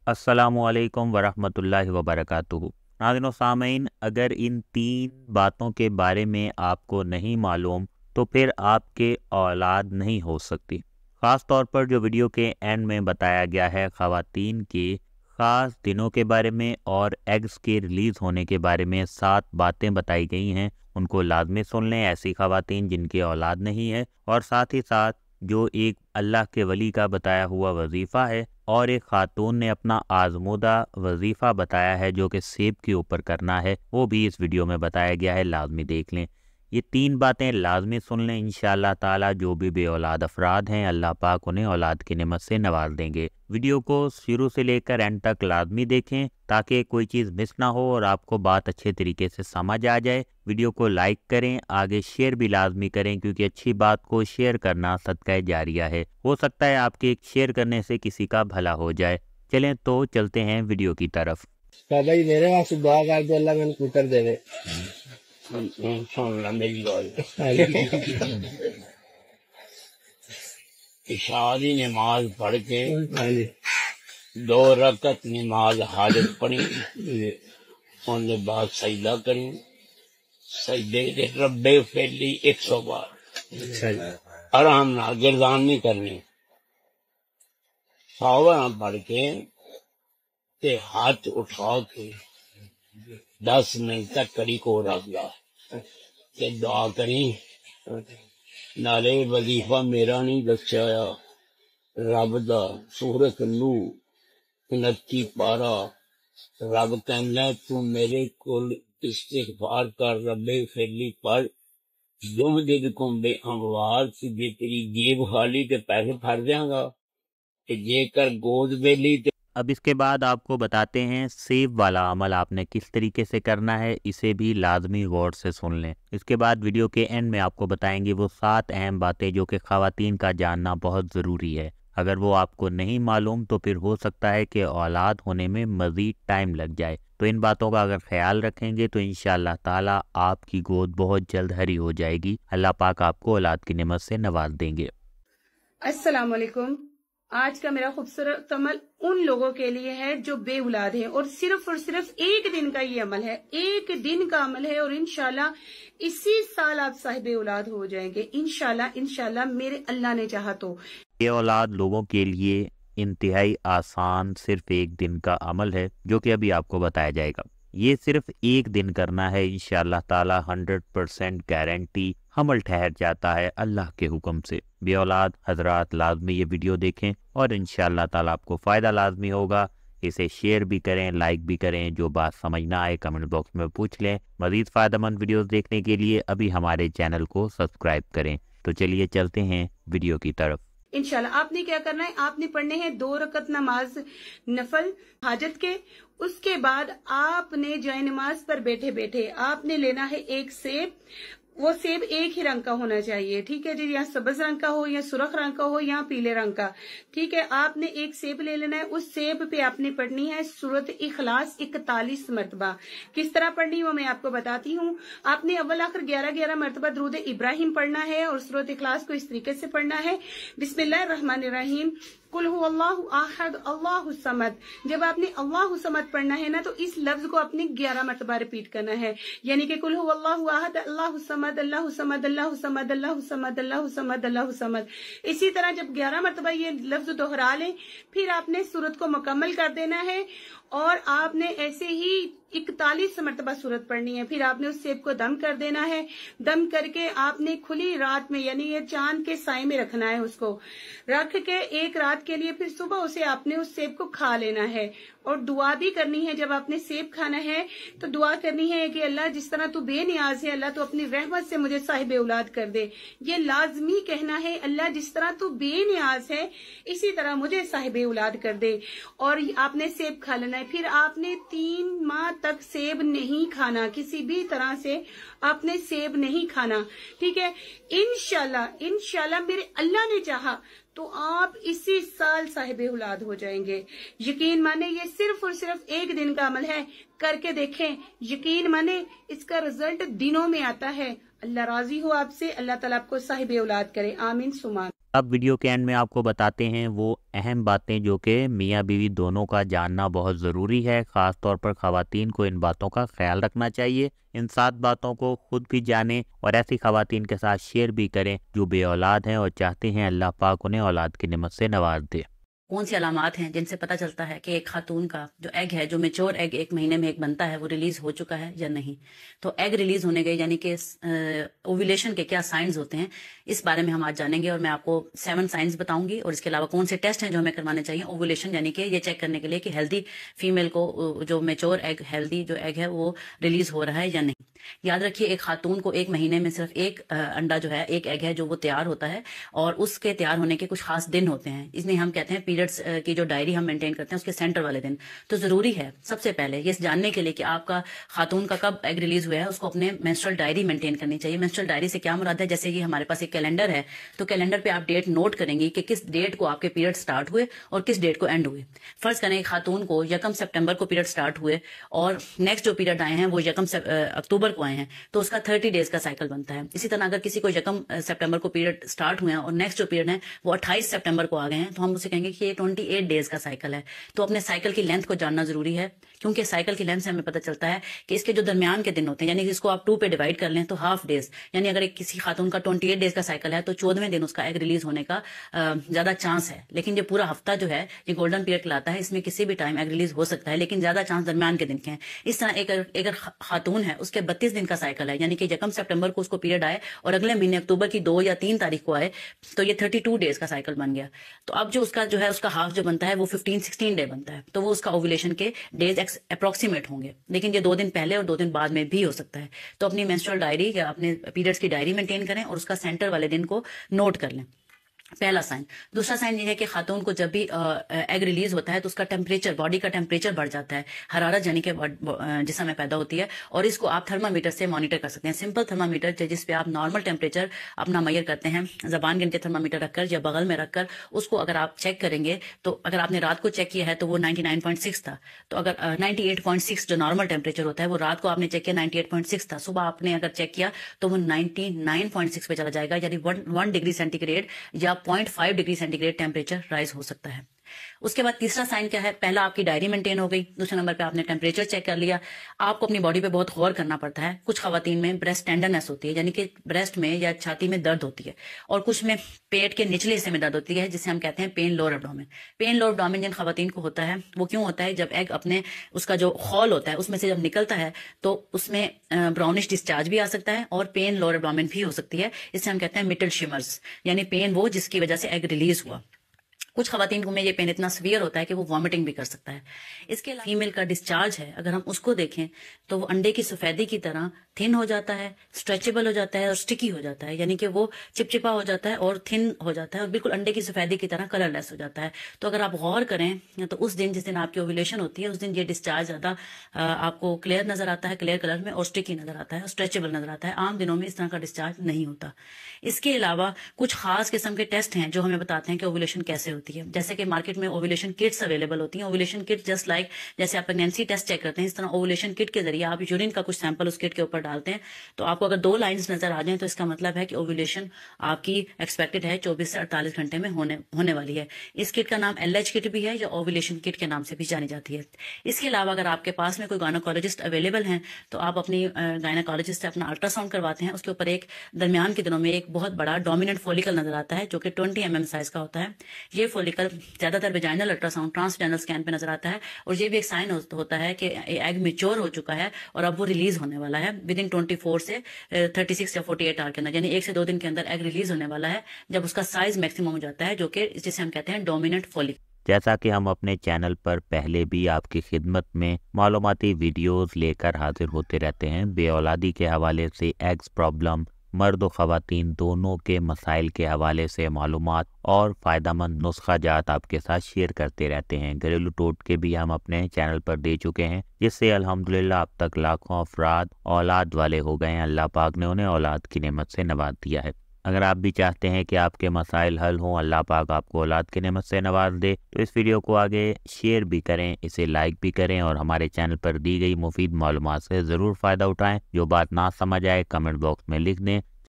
अस्सलामुअलैकुम वरहमतुल्लाहि वबरकातुहू। नाज़रीन व सामीन, अगर इन 3 बातों के बारे में आपको नहीं मालूम तो फिर आपके औलाद नहीं हो सकती। ख़ास तौर पर जो वीडियो के एंड में बताया गया है ख़वातीन के ख़ास दिनों के बारे में और एग्स के रिलीज़ होने के बारे में 7 बातें बताई गई हैं, उनको लाजमी सुन लें। ऐसी ख़वातीन जिनकी औलाद नहीं है, और साथ ही साथ जो एक अल्लाह के वली का बताया हुआ वजीफ़ा है और एक खातून ने अपना आज़मूदा वजीफ़ा बताया है जो कि सेब के ऊपर करना है, वो भी इस वीडियो में बताया गया है। लाजमी देख लें, ये 3 बातें लाजमी सुन लें। इंशाअल्लाह ताला जो भी बे औलाद अफराद हैं, अल्लाह पाक उन्हें औलाद की नेमत से नवाज देंगे। वीडियो को शुरू से लेकर एंड तक लाजमी देखें ताकि कोई चीज़ मिस ना हो और आपको बात अच्छे तरीके से समझ आ जाए। वीडियो को लाइक करें, आगे शेयर भी लाजमी करें, क्योंकि अच्छी बात को शेयर करना सदका जारिया है। हो सकता है आपके एक शेयर करने से किसी का भला हो जाए। चलें तो चलते हैं वीडियो की तरफ। भाई मेरे वास्ते दुआ कर दो, अल्लाह मैंने पुत्र देवे। सुन ला मेरी गल। इशा दी नमाज पढ़ के 2 रकत नमाज हाजत पढ़ी, उनके बाद सजदा करी, सजदे दे रब्बे फैली 100 बार। आराम ना गिरदान नहीं करनी। सावरा पढ़ के ते हाथ उठा के 10 मिनट तक कड़ी को रख ला ते दुआ करी। नाले वजीफा मेरा नहीं दस्या, रब दा सूरत नू 29 पारा। रब कहना तू मेरे कोल इस्तिगफार कर, रब्बे फैली पढ़। जुम दिल कुंबे अमवार से जे तेरी जेब खाली ते पैसे फर देंगा, जेकर गोद बेली। अब इसके बाद आपको बताते हैं सेब वाला अमल आपने किस तरीके से करना है, इसे भी लाजमी गौर से सुन लें। इसके बाद वीडियो के एंड में आपको बताएंगे वो 7 अहम बातें जो कि ख़वातीन का जानना बहुत ज़रूरी है। अगर वो आपको नहीं मालूम तो फिर हो सकता है कि औलाद होने में मज़ीद टाइम लग जाए। तो इन बातों का अगर ख्याल रखेंगे तो इंशाअल्लाह ताला आपकी गोद बहुत जल्द हरी हो जाएगी। अल्लाह पाक आपको औलाद की नेमत से नवाज देंगे। अस्सलाम वालेकुम। आज का मेरा खूबसूरत अमल उन लोगों के लिए है जो बे औलाद हैं, और सिर्फ 1 दिन का ये अमल है, 1 दिन का अमल है, और इंशाल्लाह इसी साल आप साहिब औलाद हो जाएंगे। इंशाल्लाह मेरे अल्लाह ने चाहा तो। बे औलाद लोगों के लिए इंतहाई आसान सिर्फ 1 दिन का अमल है जो कि अभी आपको बताया जाएगा। ये सिर्फ 1 दिन करना है, इंशाअल्लाह ताला 100% गारंटी अमल ठहर जाता है अल्लाह के हुक्म से। बे औलाद हजरात लाजमी ये वीडियो देखें और इंशाअल्लाह ताला आपको फ़ायदा लाजमी होगा। इसे शेयर भी करें, लाइक भी करें। जो बात समझ ना आए कमेंट बॉक्स में पूछ लें। मज़ीद फ़ायदेमंद वीडियोस देखने के लिए अभी हमारे चैनल को सब्सक्राइब करें। तो चलिए चलते हैं वीडियो की तरफ। इंशाल्लाह आपने क्या करना है, आपने पढ़ने हैं 2 रकत नमाज नफल हाजत के। उसके बाद आपने जय नमाज पर बैठे बैठे आपने लेना है 1 सेब। वो सेब एक ही रंग का होना चाहिए, ठीक है जी, या सब्ज रंग का हो, या सुरख रंग का हो, या पीले रंग का, ठीक है। आपने 1 सेब ले लेना है। उस सेब पे आपने पढ़नी है सूरत इखलास 41 मरतबा। किस तरह पढ़नी है वो मैं आपको बताती हूँ। आपने अव्वल आखिर 11 मरतबा दरूद इब्राहिम पढ़ना है, और सूरत इखलास को इस तरीके से पढ़ना है, बिस्मिल्लाहिर्रहमानिर्रहीम कुल हु अल्लाहु अहद अल्लाहु समद। जब आपने अल्लाहु समद पढ़ना है ना, तो इस लफ्ज को आपने 11 मरतबा रिपीट करना है, यानी कि कुल हु अल्लाहु अहद अल्लाहु समद अल्लाहु समद अल्लाहु समद अल्लाहु समद अल्लाहु समद अल्लाहु समद। इसी तरह जब 11 मरतबा ये लफ्ज दोहरा लें, फिर आपने सूरत को मुकम्मल कर देना है, और आपने ऐसे ही 41 मरतबा सूरत पढ़नी है। फिर आपने उस सेब को दम कर देना है। दम करके आपने खुली रात में, यानी ये चांद के साए में रखना है। उसको रख के 1 रात के लिए फिर सुबह उसे आपने उस सेब को खा लेना है। और दुआ भी करनी है। जब आपने सेब खाना है तो दुआ करनी है कि अल्लाह जिस तरह तू बेनियाज है, अल्लाह तू अपनी रहमत से मुझे साहिब औलाद कर दे। ये लाजमी कहना है, अल्लाह जिस तरह तू बेनियाज है इसी तरह मुझे साहिब औलाद कर दे। और आपने सेब खा लेना है। फिर आपने 3 माह तक सेब नहीं खाना, किसी भी तरह से आपने सेब नहीं खाना, ठीक है। इंशाल्लाह मेरे अल्लाह ने चाहा तो आप इसी साल साहिब औलाद हो जाएंगे। यकीन माने ये सिर्फ और सिर्फ 1 दिन का अमल है, करके देखें। यकीन माने इसका रिजल्ट दिनों में आता है। अल्लाह राजी हो आपसे, अल्लाह ताला आपको साहिब औलाद करे। आमीन सुमान। अब वीडियो के एंड में आपको बताते हैं वो अहम बातें जो कि मियाँ बीवी दोनों का जानना बहुत ज़रूरी है। ख़ास तौर पर ख़वातीन को इन बातों का ख्याल रखना चाहिए। इन 7 बातों को खुद भी जानें और ऐसी ख़वातीन के साथ शेयर भी करें जो बे औलाद हैं और चाहते हैं अल्लाह पाक उन्हें औलाद की नेमत से नवाज दे। कौन सी अलामात हैं जिनसे पता चलता है कि एक खातून का जो एग है, जो मेच्योर एग 1 महीने में एक बनता है, वो रिलीज हो चुका है या नहीं। तो एग रिलीज होने के यानी कि ओव्यूलेशन के क्या साइंस होते हैं, इस बारे में हम आज जानेंगे। और मैं आपको 7 साइंस बताऊंगी और इसके अलावा कौन से टेस्ट हैं जो हमें करवाने चाहिए ओव्यूलेशन यानी कि ये चेक करने के लिए कि हेल्दी फीमेल को जो मेच्योर एग, हेल्दी जो एग है वो रिलीज हो रहा है या नहीं। याद रखिए, एक खातून को 1 महीने में सिर्फ एक अंडा जो है, एक एग है जो वो तैयार होता है और उसके तैयार होने के कुछ खास दिन होते हैं। इसलिए हम कहते हैं पीरियड्स की जो डायरी हम मेंटेन करते हैं उसके सेंटर वाले दिन। तो जरूरी है सबसे पहले ये जानने के लिए कि आपका खातून का कब एग रिलीज हुआ है, उसको अपने मेंस्ट्रुअल डायरी मेंटेन करनी चाहिए। मेंस्ट्रुअल डायरी से क्या मुराद है, जैसे ये हमारे पास एक कैलेंडर है तो कैलेंडर पे आप डेट नोट करेंगे कि किस डेट को आपके पीरियड स्टार्ट हुए और किस डेट को एंड हुए। फर्ज करें खातून को 1 सितंबर को पीरियड स्टार्ट हुए और नेक्स्ट जो पीरियड आए हैं वो 1 अक्टूबर को आए हैं, तो उसका 30 डेज का साइकिल बनता है। इसी तरह अगर किसी को 1 सितंबर को पीरियड स्टार्ट हुए हैं और नेक्स्ट जो पीरियड है वो 28 सितंबर को आ गए हैं, तो हम उसे कहेंगे कि ये 28 डेज का साइकिल है। तो अपने साइकिल की लेंथ को जानना जरूरी है, क्योंकि साइकिल की लेंथ से हमें पता चलता है कि इसके जो दरमियान के दिन होते हैं, यानी इसको आप 2 पे डिवाइड कर लें तो हाफ डेज, यानी अगर किसी खातून का 28 डेज का साइकिल है तो 14वें दिन उसका एग रिलीज होने का ज्यादा चांस है। लेकिन ये पूरा हफ्ता जो है ये गोल्डन पीरियड कहलाता है, इसमें किसी भी टाइम एग रिलीज हो सकता है, लेकिन ज्यादा चांस दरमियान के दिन के हैं। इस तरह एक खातून है उसके 32 दिन का साइकिल है, यानी कि 1 सितंबर को उसको पीरियड आए और अगले महीने अक्टूबर की 2 या 3 तारीख को आए, तो ये 32 डेज का साइकिल बन गया। तो अब जो उसका जो है उसका हाफ जो बनता है वो 15-16 डे बनता है, तो वो उसका ओव्यूलेशन के डेज अप्रोक्सीमेट होंगे। लेकिन ये 2 दिन पहले और 2 दिन बाद में भी हो सकता है। तो अपनी मेंस्ट्रुअल डायरी या अपने पीरियड्स की डायरी मेंटेन करें और उसका सेंटर वाले दिन को नोट कर लें, पहला साइन। दूसरा साइन ये है कि खातून को जब भी एग रिलीज होता है तो उसका टेम्परेचर, बॉडी का टेम्परेचर बढ़ जाता है, हरारत यानी कि जिस्म में पैदा होती है, और इसको आप थर्मामीटर से मॉनिटर कर सकते हैं। सिंपल थर्मामीटर जिस पे आप नॉर्मल टेम्परेचर अपना मेजर करते हैं, जबान के नीचे थर्मामीटर रखकर या बगल में रखकर उसको अगर आप चेक करेंगे तो अगर आपने रात को चेक किया है तो वो 99.6 था, तो अगर 98.6 जो नॉर्मल टेम्परेचर होता है वो रात को आपने चेक किया 98.6 था, सुबह आपने अगर चेक किया तो वो 99.6 पे चला जाएगा, यानी 1 डिग्री सेंटीग्रेड या 0.5 डिग्री सेंटीग्रेड टेम्परेचर राइज हो सकता है। उसके बाद तीसरा साइन क्या है, पहला आपकी डायरी मेंटेन हो गई, दूसरे नंबर पे आपने टेम्परेचर चेक कर लिया। आपको अपनी बॉडी पे बहुत गौर करना पड़ता है। कुछ खवातीन में ब्रेस्ट टेंडरनेस होती है, यानी कि ब्रेस्ट में या छाती में दर्द होती है, और कुछ में पेट के निचले हिस्से में दर्द होती है, जिसे हम कहते हैं pain lower abdomen. Pain lower abdomen जिन खवातीन को होता है वो क्यों होता है, जब एग अपने उसका जो हॉल होता है उसमें से जब निकलता है तो उसमें ब्राउनिश डिस्चार्ज भी आ सकता है और पेन लोअर एब्डोमेन भी हो सकती है। इससे हम कहते हैं मिटल शिमर्स, यानी पेन वो जिसकी वजह से एग रिलीज हुआ। कुछ खवातीन को में ये पेन इतना सीवियर होता है कि वो वॉमिटिंग भी कर सकता है। इसके अलावा फीमेल का डिस्चार्ज है, अगर हम उसको देखें तो वो अंडे की सफेदी की तरह थिन हो जाता है, स्ट्रेचेबल हो जाता है और स्टिकी हो जाता है, यानी कि वो चिपचिपा हो जाता है और थिन हो जाता है और बिल्कुल अंडे की सफेदी की तरह कलरलेस हो जाता है। तो अगर आप गौर करें तो उस दिन जिस दिन आपकी ओव्यूलेशन होती है उस दिन ये डिस्चार्ज ज्यादा आपको क्लियर नजर आता है, क्लियर कलर में, और स्टिकी नजर आता है और स्ट्रेचेबल नजर आता है। आम दिनों में इस तरह का डिस्चार्ज नहीं होता। इसके अलावा कुछ खास किस्म के टेस्ट हैं जो हमें बताते हैं कि ओव्यूलेशन कैसे होती है, जैसे कि मार्केट में ओव्यूलेशन किट्स अवेलेबल होती हैं। ओव्यूलेशन किट जस्ट लाइक जैसे आप प्रेगनेंसी टेस्ट चेक करते हैं, इस तरह ओव्यूलेशन किट के जरिए आप यूरिन का कुछ सैंपल उस किट के ऊपर डालते हैं, तो आपको अगर 2 लाइंस नजर आ जाएं तो इसका मतलब है कि ओव्यूलेशन आपकी एक्सपेक्टेड है 24 से 48 घंटे में होने वाली है। इस किट का नाम LH किट भी है या ओव्यूलेशन किट के नाम से भी जानी जाती है। इसके अलावा अगर आपके पास में कोई गायनेकोलॉजिस्ट अवेलेबल हैं तो आप अपनी गायनेकोलॉजिस्ट से अपना अल्ट्रासाउंड करवाते हैं। उसके ऊपर एक दरमियान के दिनों में एक बहुत बड़ा डोमिनेंट फॉलिकल नजर आता है जो कि 20 mm साइज का होता है। ये फॉलिकल ज्यादातर वेजाइनल अल्ट्रासाउंड, ट्रांसवेजाइनल स्कैन पे नजर आता है, और ये भी एक साइन होता है कि एग मैच्योर हो चुका है और अब वो रिलीज होने वाला है विद इन 24 से 36 या 48 आवर के अंदर, यानी 1 से 2 दिन के अंदर एग रिलीज होने वाला है जब उसका साइज मैक्सिमम हो जाता है, जो कि जिसे हम कहते हैं डोमिनेंट फॉलिकल। जैसा कि हम अपने चैनल पर पहले भी आपकी खिदमत में मालूमाती वीडियोस लेकर हाजिर होते रहते हैं, बे औलादी के हवाले से, एग्स प्रॉब्लम, मर्द व ख़वातीन दोनों के मसाइल के हवाले से मालूमात और फ़ायदामंद नुस्खा जात आपके साथ शेयर करते रहते हैं। घरेलू टोटके भी हम अपने चैनल पर दे चुके हैं, जिससे अल्हम्दुलिल्लाह अब तक लाखों अफराद औलाद वाले हो गए हैं। अल्लाह पाक ने उन्हें औलाद की नेमत से नवाज दिया है। अगर आप भी चाहते हैं कि आपके मसाइल हल हों, अल्लाह पाक आपको औलाद की नेमत से नवाज दे, तो इस वीडियो को आगे शेयर भी करें, इसे लाइक भी करें और हमारे चैनल पर दी गई मुफीद मालूमात से ज़रूर फ़ायदा उठाएं। जो बात ना समझ आए कमेंट बॉक्स में लिख दें,